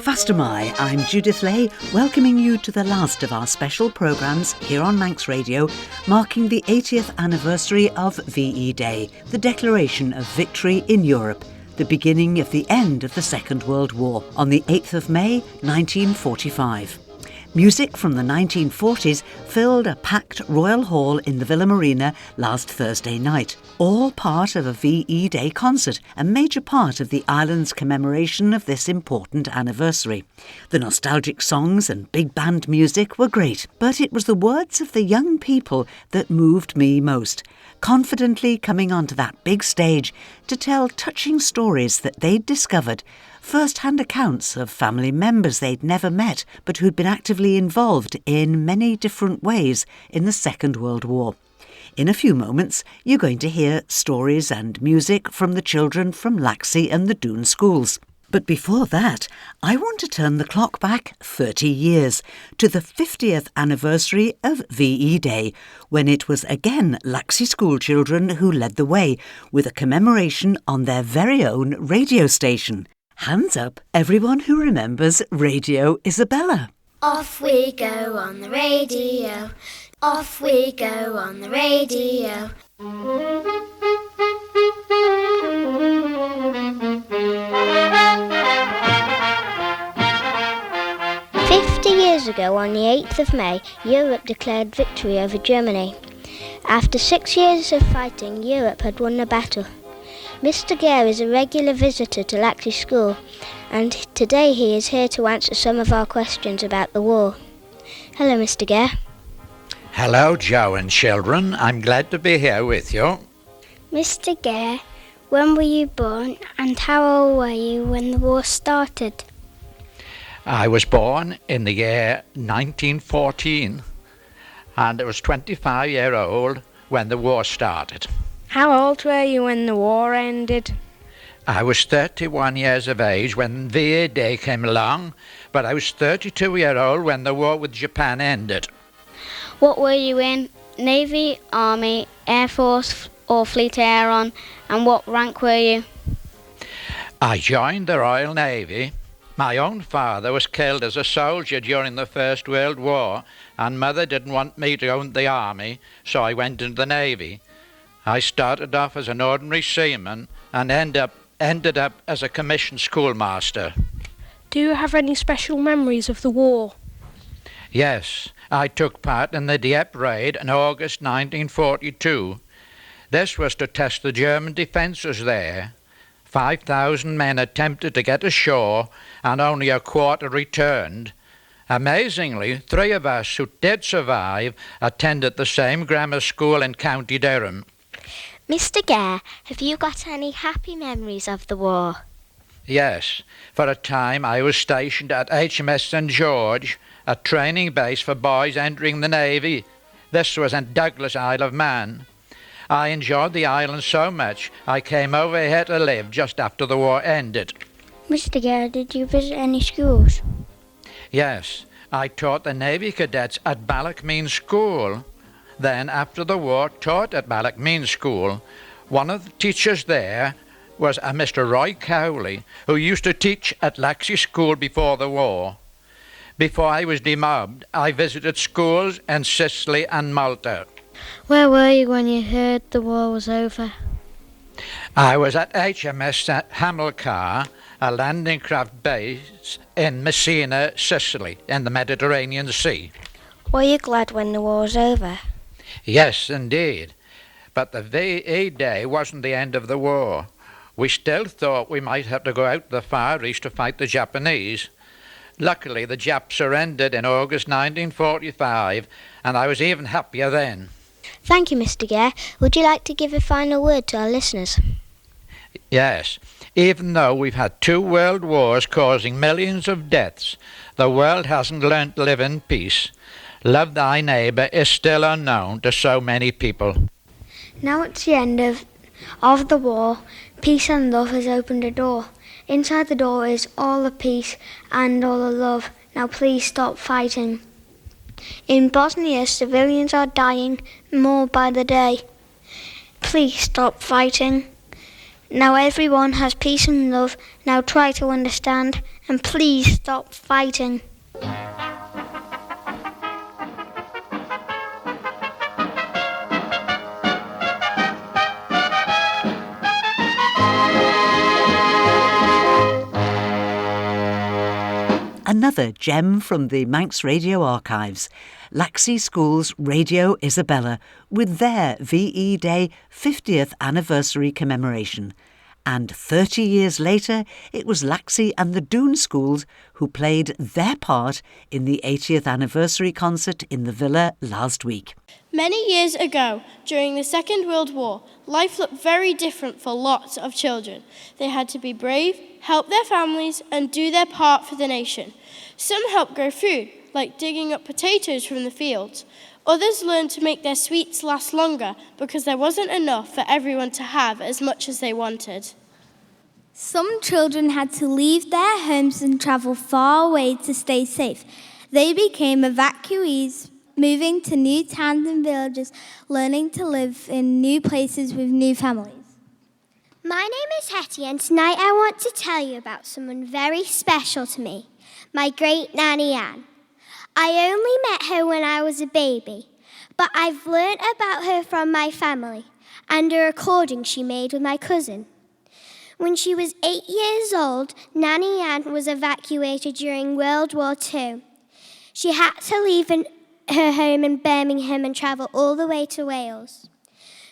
Fastamai, I'm Judith Lay, welcoming you to the last of our special programmes here on Manx Radio, marking the 80th anniversary of VE Day, the declaration of victory in Europe, the beginning of the end of the Second World War, on the 8th of May 1945. Music from the 1940s filled a packed Royal Hall in the Villa Marina last Thursday night. All part of a VE Day concert, a major part of the island's commemoration of this important anniversary. The nostalgic songs and big band music were great, but it was the words of the young people that moved me most, confidently coming onto that big stage to tell touching stories that they'd discovered, first-hand accounts of family members they'd never met but who'd been actively involved in many different ways in the Second World War. In a few moments, you're going to hear stories and music from the children from Laxey and the Dhoon schools. But before that, I want to turn the clock back 30 years to the 50th anniversary of VE Day, when it was again Laxey School children who led the way with a commemoration on their very own radio station. Hands up, everyone who remembers Radio Isabella. Off we go on the radio. Off we go on the radio. 50 years ago, on the 8th of May, Europe declared victory over Germany. After 6 years of fighting, Europe had won the battle. Mr. Gare is a regular visitor to Laxey School, and today he is here to answer some of our questions about the war. Hello, Mr. Gare. Hello, Joe and children. I'm glad to be here with you. Mr. Gare, when were you born and how old were you when the war started? I was born in the year 1914, and I was 25 years old when the war started. How old were you when the war ended? I was 31 years of age when VE Day came along, but I was 32 years old when the war with Japan ended. What were you in? Navy, Army, Air Force or Fleet Air, and what rank were you? I joined the Royal Navy. My own father was killed as a soldier during the First World War, and Mother didn't want me to go into the Army, so I went into the Navy. I started off as an ordinary seaman and ended up as a commissioned schoolmaster. Do you have any special memories of the war? Yes, I took part in the Dieppe raid in August 1942. This was to test the German defences there. 5,000 men attempted to get ashore and only a quarter returned. Amazingly, 3 of us who did survive attended the same grammar school in County Durham. Mr. Gare, have you got any happy memories of the war? Yes, for a time I was stationed at HMS St George, a training base for boys entering the Navy. This was in Douglas, Isle of Man. I enjoyed the island so much I came over here to live just after the war ended. Mr. Gare, did you visit any schools? Yes, I taught the Navy cadets at Ballochmeen School. Then, after the war, taught at Ballochmeen School. One of the teachers there was a Mr. Roy Cowley, who used to teach at Laxey School before the war. Before I was demobbed, I visited schools in Sicily and Malta. Where were you when you heard the war was over? I was at HMS Hamilcar, a landing craft base in Messina, Sicily, in the Mediterranean Sea. Were you glad when the war was over? Yes, indeed. But the VE Day wasn't the end of the war. We still thought we might have to go out to the Far East to fight the Japanese. Luckily, the Japs surrendered in August 1945, and I was even happier then. Thank you, Mr. Gare. Would you like to give a final word to our listeners? Yes. Even though we've had 2 world wars causing millions of deaths, the world hasn't learnt to live in peace. Love thy neighbour is still unknown to so many people. Now it's the end of the war. Peace and love has opened a door. Inside the door is all the peace and all the love. Now please stop fighting. In Bosnia, civilians are dying more by the day. Please stop fighting. Now everyone has peace and love. Now try to understand and please stop fighting. Another gem from the Manx Radio archives, Laxey School's Radio Isabella, with their VE Day 50th anniversary commemoration. And 30 years later, it was Laxey and the Dhoon schools who played their part in the 80th anniversary concert in the Villa last week. Many years ago, during the Second World War, life looked very different for lots of children. They had to be brave, help their families, and do their part for the nation. Some helped grow food, like digging up potatoes from the fields. Others learned to make their sweets last longer because there wasn't enough for everyone to have as much as they wanted. Some children had to leave their homes and travel far away to stay safe. They became evacuees, moving to new towns and villages, learning to live in new places with new families. My name is Hetty, and tonight I want to tell you about someone very special to me, my great Nanny Ann. I only met her when I was a baby, but I've learnt about her from my family and a recording she made with my cousin. When she was 8 years old, Nanny Ann was evacuated during World War II. She had to leave her home in Birmingham and travel all the way to Wales.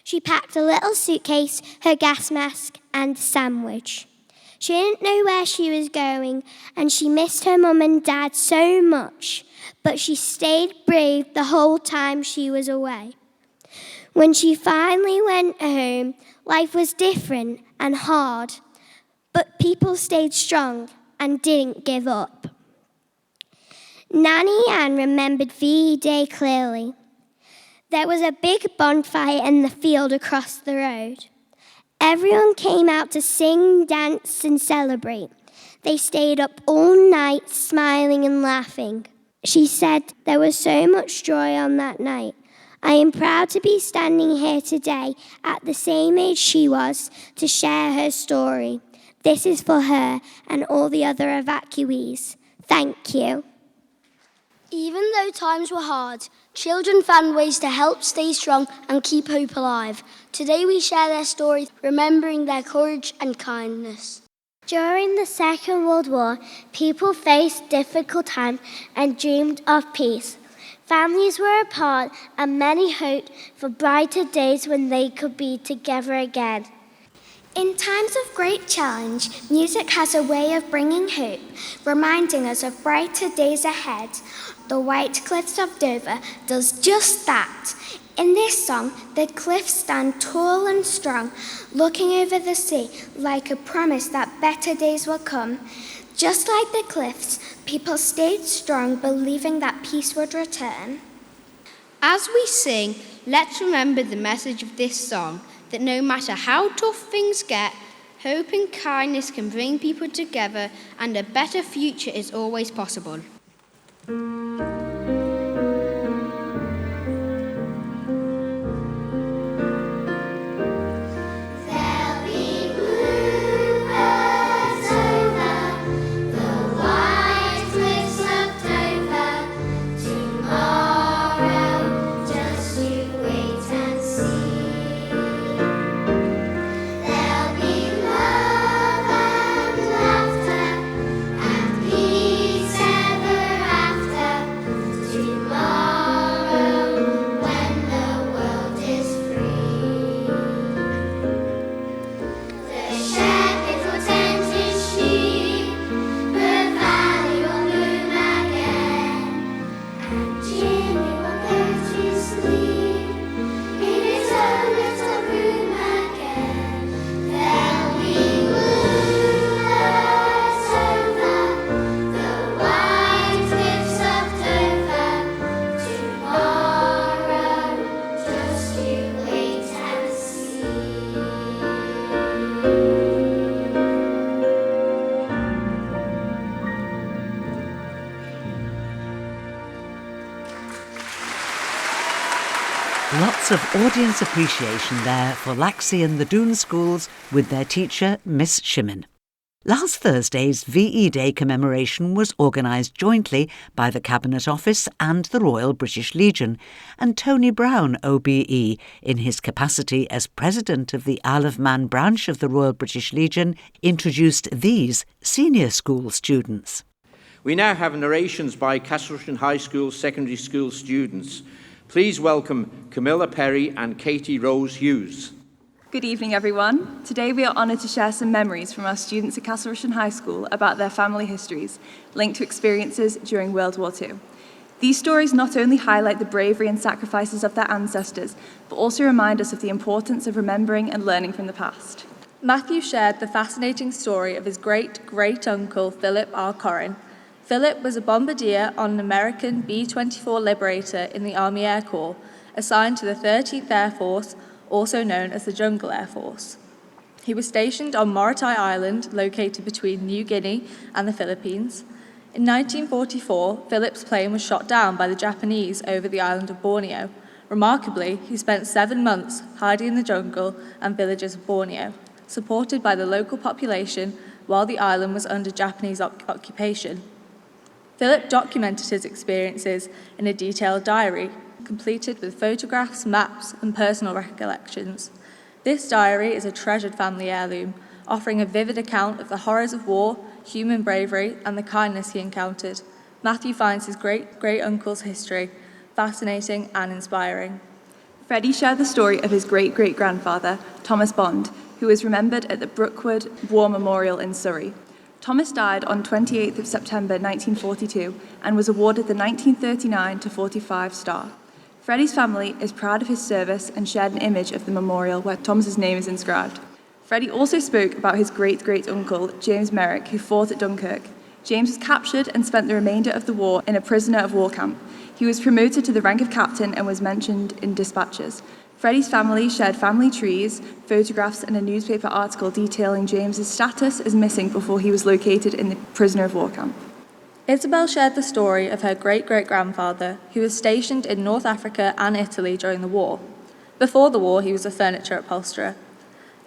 She packed a little suitcase, her gas mask, and a sandwich. She didn't know where she was going, and she missed her mum and dad so much, but she stayed brave the whole time she was away. When she finally went home, life was different and hard, but people stayed strong and didn't give up. Nanny Ann remembered VE Day clearly. There was a big bonfire in the field across the road. Everyone came out to sing, dance, and celebrate. They stayed up all night, smiling and laughing. She said there was so much joy on that night. I am proud to be standing here today at the same age she was to share her story. This is for her and all the other evacuees. Thank you. Even though times were hard, children found ways to help stay strong and keep hope alive. Today we share their story, remembering their courage and kindness. During the Second World War, people faced difficult times and dreamed of peace. Families were apart and many hoped for brighter days when they could be together again. In times of great challenge, music has a way of bringing hope, reminding us of brighter days ahead. The White Cliffs of Dover does just that. In this song, the cliffs stand tall and strong, looking over the sea like a promise that better days will come. Just like the cliffs, people stayed strong, believing that peace would return. As we sing, let's remember the message of this song, that no matter how tough things get, hope and kindness can bring people together and a better future is always possible. Peace ever after. Lots of audience appreciation there for Laxey and the Dhoon schools with their teacher, Miss Shimmin. Last Thursday's VE Day commemoration was organised jointly by the Cabinet Office and the Royal British Legion, and Tony Brown, OBE, in his capacity as President of the Isle of Man branch of the Royal British Legion, introduced these senior school students. We now have narrations by Rushen High School secondary school students. Please welcome Camilla Perry and Katie Rose Hughes. Good evening, everyone. Today we are honoured to share some memories from our students at Rushen High School about their family histories, linked to experiences during World War II. These stories not only highlight the bravery and sacrifices of their ancestors, but also remind us of the importance of remembering and learning from the past. Matthew shared the fascinating story of his great-great-uncle, Philip R. Corrin. Philip was a bombardier on an American B-24 Liberator in the Army Air Corps, assigned to the 13th Air Force, also known as the Jungle Air Force. He was stationed on Morotai Island, located between New Guinea and the Philippines. In 1944, Philip's plane was shot down by the Japanese over the island of Borneo. Remarkably, he spent 7 months hiding in the jungle and villages of Borneo, supported by the local population while the island was under Japanese occupation. Philip documented his experiences in a detailed diary, completed with photographs, maps, and personal recollections. This diary is a treasured family heirloom, offering a vivid account of the horrors of war, human bravery, and the kindness he encountered. Matthew finds his great-great-uncle's history fascinating and inspiring. Freddie shared the story of his great-great-grandfather, Thomas Bond, who is remembered at the Brookwood War Memorial in Surrey. Thomas died on 28th of September 1942 and was awarded the 1939-45 star. Freddie's family is proud of his service and shared an image of the memorial where Thomas's name is inscribed. Freddie also spoke about his great-great-uncle, James Merrick, who fought at Dunkirk. James was captured and spent the remainder of the war in a prisoner of war camp. He was promoted to the rank of captain and was mentioned in dispatches. Freddie's family shared family trees, photographs, and a newspaper article detailing James's status as missing before he was located in the prisoner of war camp. Isabel shared the story of her great-great-grandfather, who was stationed in North Africa and Italy during the war. Before the war, he was a furniture upholsterer.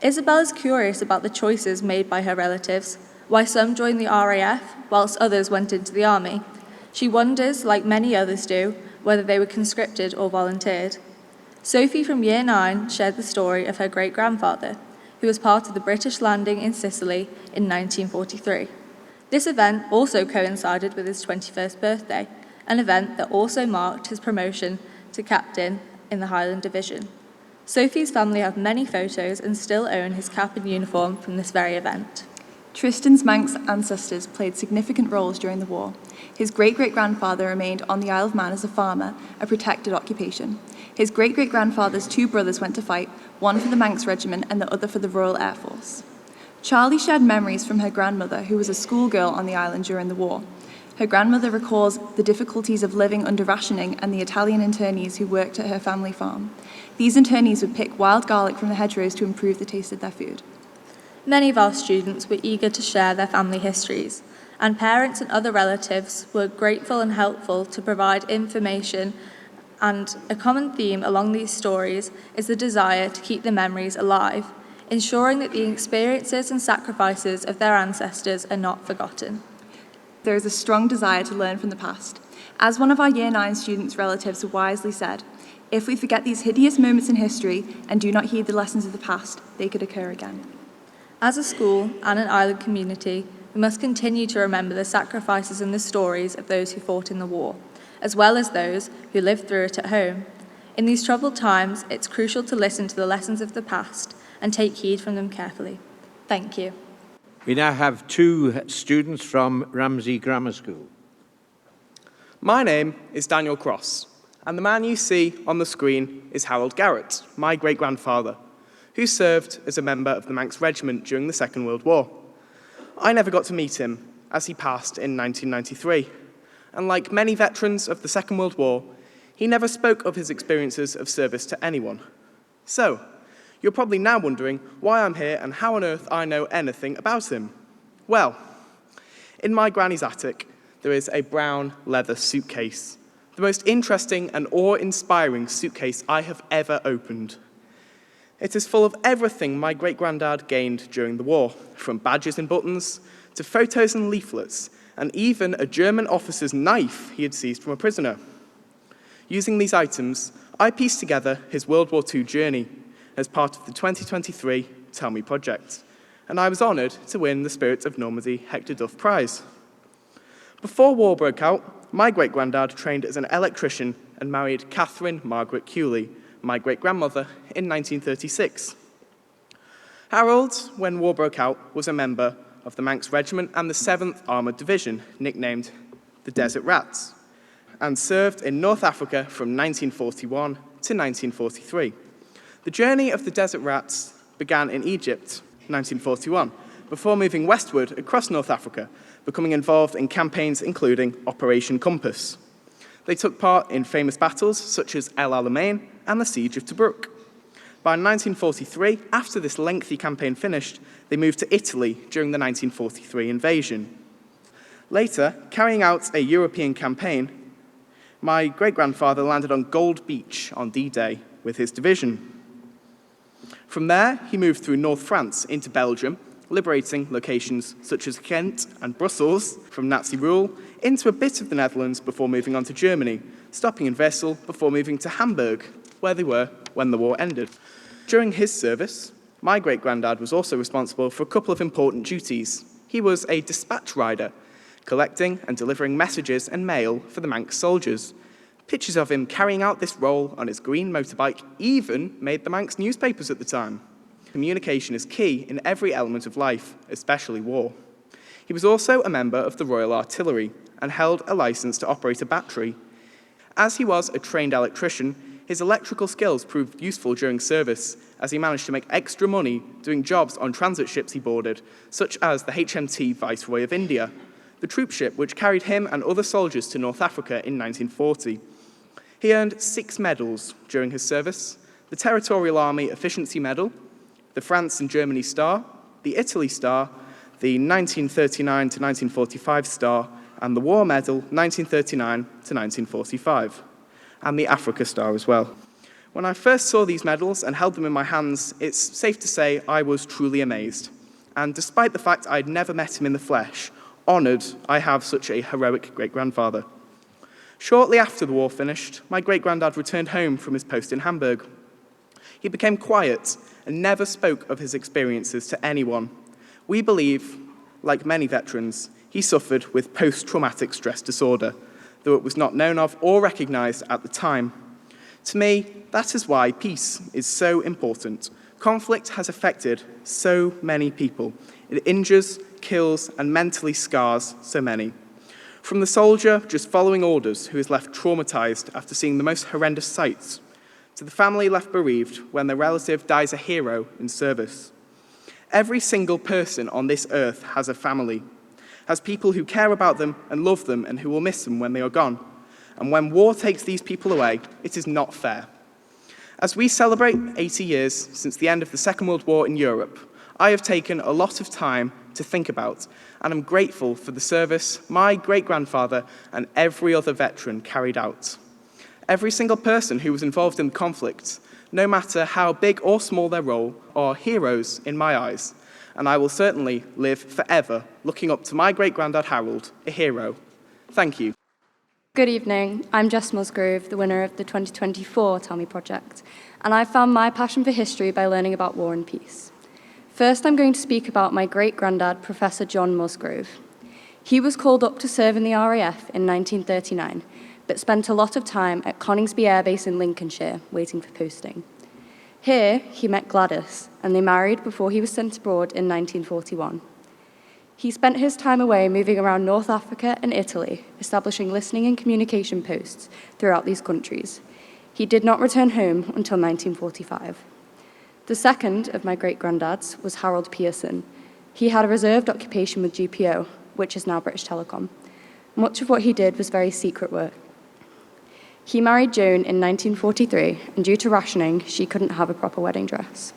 Isabel is curious about the choices made by her relatives, why some joined the RAF, whilst others went into the army. She wonders, like many others do, whether they were conscripted or volunteered. Sophie from Year 9 shared the story of her great-grandfather, who was part of the British landing in Sicily in 1943. This event also coincided with his 21st birthday, an event that also marked his promotion to captain in the Highland Division. Sophie's family have many photos and still own his cap and uniform from this very event. Tristan's Manx ancestors played significant roles during the war. His great-great-grandfather remained on the Isle of Man as a farmer, a protected occupation. His great-great-grandfather's 2 brothers went to fight, one for the Manx Regiment and the other for the Royal Air Force. Charlie shared memories from her grandmother, who was a schoolgirl on the island during the war. Her grandmother recalls the difficulties of living under rationing and the Italian internees who worked at her family farm. These internees would pick wild garlic from the hedgerows to improve the taste of their food. Many of our students were eager to share their family histories, and parents and other relatives were grateful and helpful to provide information, and a common theme along these stories is the desire to keep the memories alive, ensuring that the experiences and sacrifices of their ancestors are not forgotten. There is a strong desire to learn from the past. As one of our Year 9 students' relatives wisely said, if we forget these hideous moments in history and do not heed the lessons of the past, they could occur again. As a school and an island community, we must continue to remember the sacrifices and the stories of those who fought in the war, as well as those who lived through it at home. In these troubled times, it's crucial to listen to the lessons of the past and take heed from them carefully. Thank you. We now have 2 students from Ramsey Grammar School. My name is Daniel Cross, and the man you see on the screen is Harold Garrett, my great-grandfather, who served as a member of the Manx Regiment during the Second World War. I never got to meet him, as he passed in 1993, and like many veterans of the Second World War, he never spoke of his experiences of service to anyone. So, you're probably now wondering why I'm here and how on earth I know anything about him. Well, in my granny's attic, there is a brown leather suitcase the most interesting and awe-inspiring suitcase I have ever opened. It is full of everything my great-granddad gained during the war, from badges and buttons to photos and leaflets, and even a German officer's knife he had seized from a prisoner. Using these items, I pieced together his World War II journey as part of the 2023 Tell Me project, and I was honoured to win the Spirit of Normandy Hector Duff Prize. Before war broke out, my great-granddad trained as an electrician and married Catherine Margaret Cooley, my great-grandmother, in 1936. Harold, when war broke out, was a member of the Manx Regiment and the 7th Armoured Division, nicknamed the Desert Rats, and served in North Africa from 1941 to 1943. The journey of the Desert Rats began in Egypt, 1941, before moving westward across North Africa, becoming involved in campaigns including Operation Compass. They took part in famous battles such as El Alamein and the Siege of Tobruk. By 1943, after this lengthy campaign finished, they moved to Italy during the 1943 invasion. Later, carrying out a European campaign, my great-grandfather landed on Gold Beach on D-Day with his division. From there, he moved through North France into Belgium, liberating locations such as Ghent and Brussels from Nazi rule, into a bit of the Netherlands before moving on to Germany, stopping in Wesel before moving to Hamburg, where they were when the war ended. During his service, my great-granddad was also responsible for a couple of important duties. He was a dispatch rider, collecting and delivering messages and mail for the Manx soldiers. Pictures of him carrying out this role on his green motorbike even made the Manx newspapers at the time. Communication is key in every element of life, especially war. He was also a member of the Royal Artillery and held a license to operate a battery. As he was a trained electrician, his electrical skills proved useful during service, as he managed to make extra money doing jobs on transit ships he boarded, such as the HMT Viceroy of India, the troop ship which carried him and other soldiers to North Africa in 1940. He earned 6 medals during his service: the Territorial Army Efficiency Medal, the France and Germany Star, the Italy Star, the 1939 to 1945 Star, and the War Medal 1939 to 1945, and the Africa Star as well. When I first saw these medals and held them in my hands, it's safe to say I was truly amazed. And despite the fact I'd never met him in the flesh, honoured I have such a heroic great-grandfather. Shortly after the war finished, my great-granddad returned home from his post in Hamburg. He became quiet and never spoke of his experiences to anyone. We believe, like many veterans, he suffered with post-traumatic stress disorder, though it was not known of or recognised at the time. To me, that is why peace is so important. Conflict has affected so many people. It injures, kills, and mentally scars so many. From the soldier just following orders who is left traumatised after seeing the most horrendous sights, to the family left bereaved when their relative dies a hero in service. Every single person on this earth has a family, has people who care about them and love them and who will miss them when they are gone. And when war takes these people away, it is not fair. As we celebrate 80 years since the end of the Second World War in Europe, I have taken a lot of time to think about, and I'm grateful for the service my great-grandfather and every other veteran carried out. Every single person who was involved in the conflict, no matter how big or small their role, are heroes in my eyes, and I will certainly live forever looking up to my great-granddad Harold, a hero. Thank you. Good evening, I'm Jess Musgrove, the winner of the 2024 Tell Me project, and I found my passion for history by learning about war and peace. First, I'm going to speak about my great-granddad, Professor John Musgrove. He was called up to serve in the RAF in 1939, but spent a lot of time at Coningsby Air Base in Lincolnshire, waiting for posting. Here, he met Gladys, and they married before he was sent abroad in 1941. He spent his time away moving around North Africa and Italy, establishing listening and communication posts throughout these countries. He did not return home until 1945. The second of my great-granddads was Harold Pearson. He had a reserved occupation with GPO, which is now British Telecom. Much of what he did was very secret work. He married Joan in 1943, and due to rationing, she couldn't have a proper wedding dress.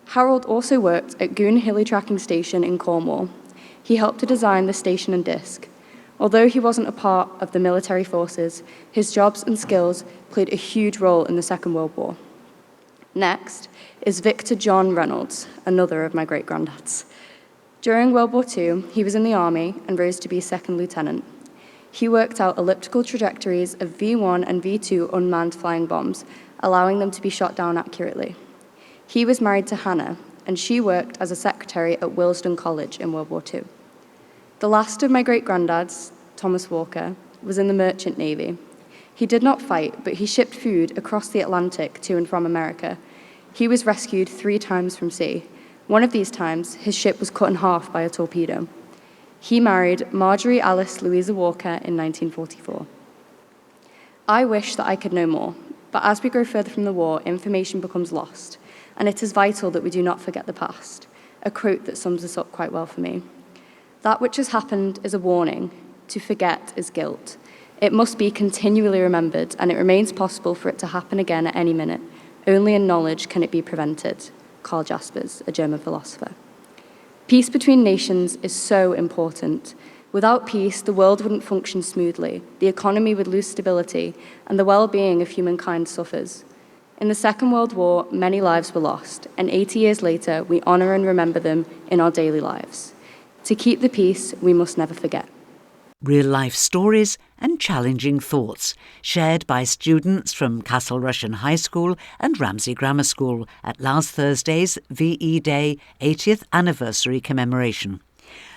Harold also worked at Goon Hilly Tracking Station in Cornwall. He helped to design the station and disc. Although he wasn't a part of the military forces, his jobs and skills played a huge role in the Second World War. Next is Victor John Reynolds, another of my great-granddads. During World War II, he was in the army and rose to be second lieutenant. He worked out elliptical trajectories of V-1 and V-2 unmanned flying bombs, allowing them to be shot down accurately. He was married to Hannah, and she worked as a secretary at Willesden College in World War II. The last of my great-granddads, Thomas Walker, was in the Merchant Navy. He did not fight, but he shipped food across the Atlantic to and from America. He was rescued 3 times from sea. One of these times, his ship was cut in half by a torpedo. He married Marjorie Alice Louisa Walker in 1944. I wish that I could know more, but as we go further from the war, information becomes lost, and it is vital that we do not forget the past, a quote that sums this up quite well for me. That which has happened is a warning. To forget is guilt. It must be continually remembered, and it remains possible for it to happen again at any minute. Only in knowledge can it be prevented. Karl Jaspers, a German philosopher. Peace between nations is so important. Without peace, the world wouldn't function smoothly, the economy would lose stability, and the well-being of humankind suffers. In the Second World War, many lives were lost, and 80 years later, we honour and remember them in our daily lives. To keep the peace, we must never forget. Real-life stories and challenging thoughts shared by students from Castle Rushen High School and Ramsey Grammar School at last Thursday's VE Day 80th anniversary commemoration.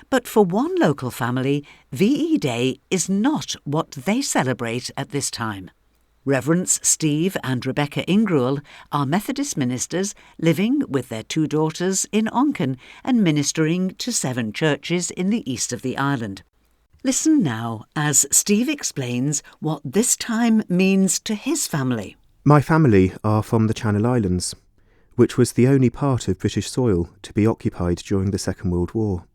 But for one local family, VE Day is not what they celebrate at this time. Reverends Steve and Rebecca Ingruel are Methodist ministers living with their 2 daughters in Onken and ministering to 7 churches in the east of the island. Listen now as Steve explains what this time means to his family. My family are from the Channel Islands, which was the only part of British soil to be occupied during the Second World War.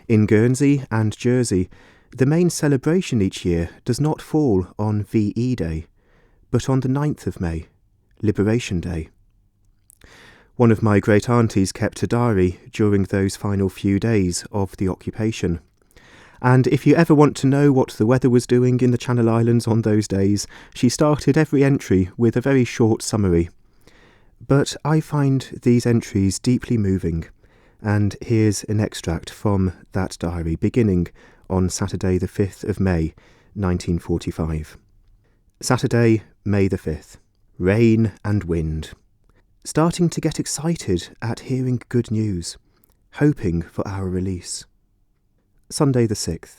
In Guernsey and Jersey, the main celebration each year does not fall on VE Day, but on the 9th of May, Liberation Day. One of my great-aunties kept a diary during those final few days of the occupation. And if you ever want to know what the weather was doing in the Channel Islands on those days, she started every entry with a very short summary. But I find these entries deeply moving, and here's an extract from that diary beginning on Saturday the 5th of May, 1945. Saturday, May the 5th. Rain and wind. Starting to get excited at hearing good news, hoping for our release. Sunday the 6th.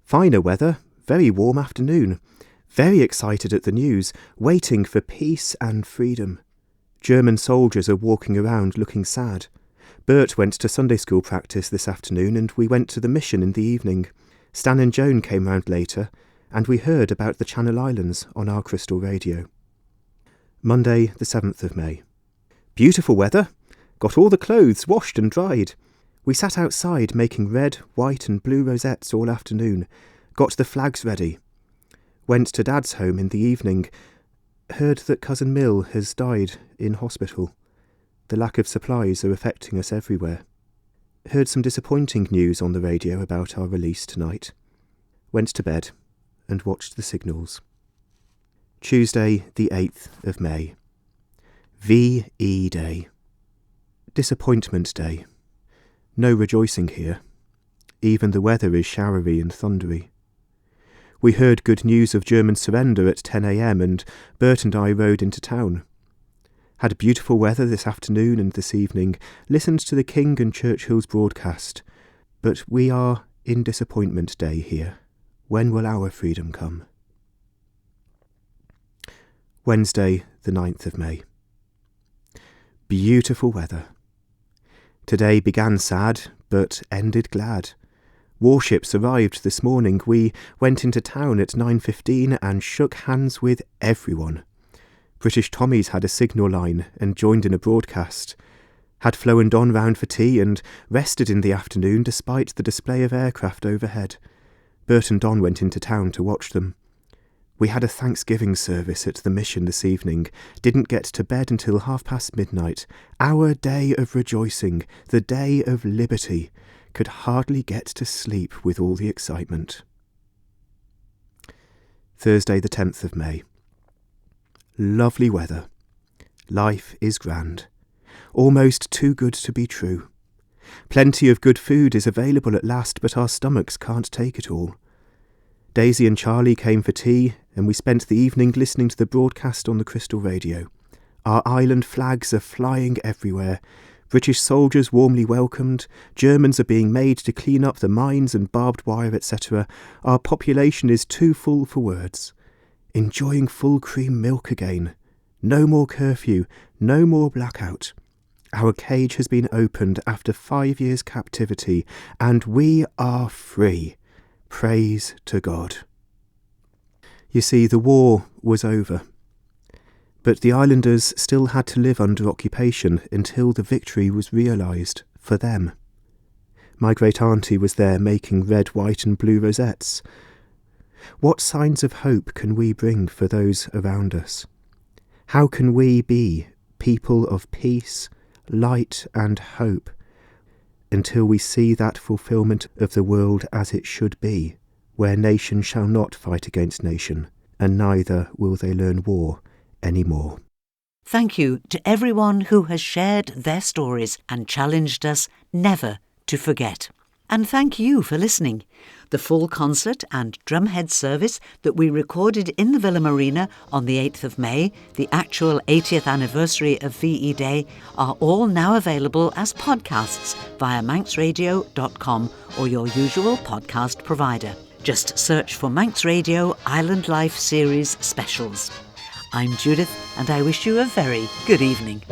Finer weather, very warm afternoon. Very excited at the news, waiting for peace and freedom. German soldiers are walking around looking sad. Bert went to Sunday school practice this afternoon and we went to the mission in the evening. Stan and Joan came round later and we heard about the Channel Islands on our crystal radio. Monday the 7th of May. Beautiful weather. Got all the clothes washed and dried. We sat outside making red, white and blue rosettes all afternoon. Got the flags ready. Went to Dad's home in the evening. Heard that Cousin Mill has died in hospital. The lack of supplies are affecting us everywhere. Heard some disappointing news on the radio about our release tonight. Went to bed and watched the signals. Tuesday the 8th of May. VE Day. Disappointment Day. No rejoicing here. Even the weather is showery and thundery. We heard good news of German surrender at 10 a.m. and Bert and I rode into town. Had beautiful weather this afternoon and this evening, listened to the King and Churchill's broadcast. But we are in disappointment day here. When will our freedom come? Wednesday, the 9th of May. Beautiful weather. Today began sad, but ended glad. Warships arrived this morning. We went into town at 9:15 and shook hands with everyone. British Tommies had a signal line and joined in a broadcast. Had Flo and Don round for tea and rested in the afternoon despite the display of aircraft overhead. Bert and Don went into town to watch them. We had a Thanksgiving service at the mission this evening, didn't get to bed until midnight. Our day of rejoicing, the day of liberty, could hardly get to sleep with all the excitement. Thursday the 10th of May. Lovely weather. Life is grand. Almost too good to be true. Plenty of good food is available at last, but our stomachs can't take it all. Daisy and Charlie came for tea, and we spent the evening listening to the broadcast on the Crystal Radio. Our island flags are flying everywhere. British soldiers warmly welcomed. Germans are being made to clean up the mines and barbed wire, etc. Our population is too full for words. Enjoying full cream milk again. No more curfew, no more blackout. Our cage has been opened after 5 years' captivity, and we are free. Praise to God. You see, the war was over. But the islanders still had to live under occupation until the victory was realised for them. My great-auntie was there making red, white and blue rosettes. What signs of hope can we bring for those around us? How can we be people of peace, light and hope until we see that fulfilment of the world as it should be, where nation shall not fight against nation, and neither will they learn war anymore. Thank you to everyone who has shared their stories and challenged us never to forget. And thank you for listening. The full concert and drumhead service that we recorded in the Villa Marina on the 8th of May, the actual 80th anniversary of VE Day, are all now available as podcasts via manxradio.com or your usual podcast provider. Just search for Manx Radio Island Life Series Specials. I'm Judith, and I wish you a very good evening.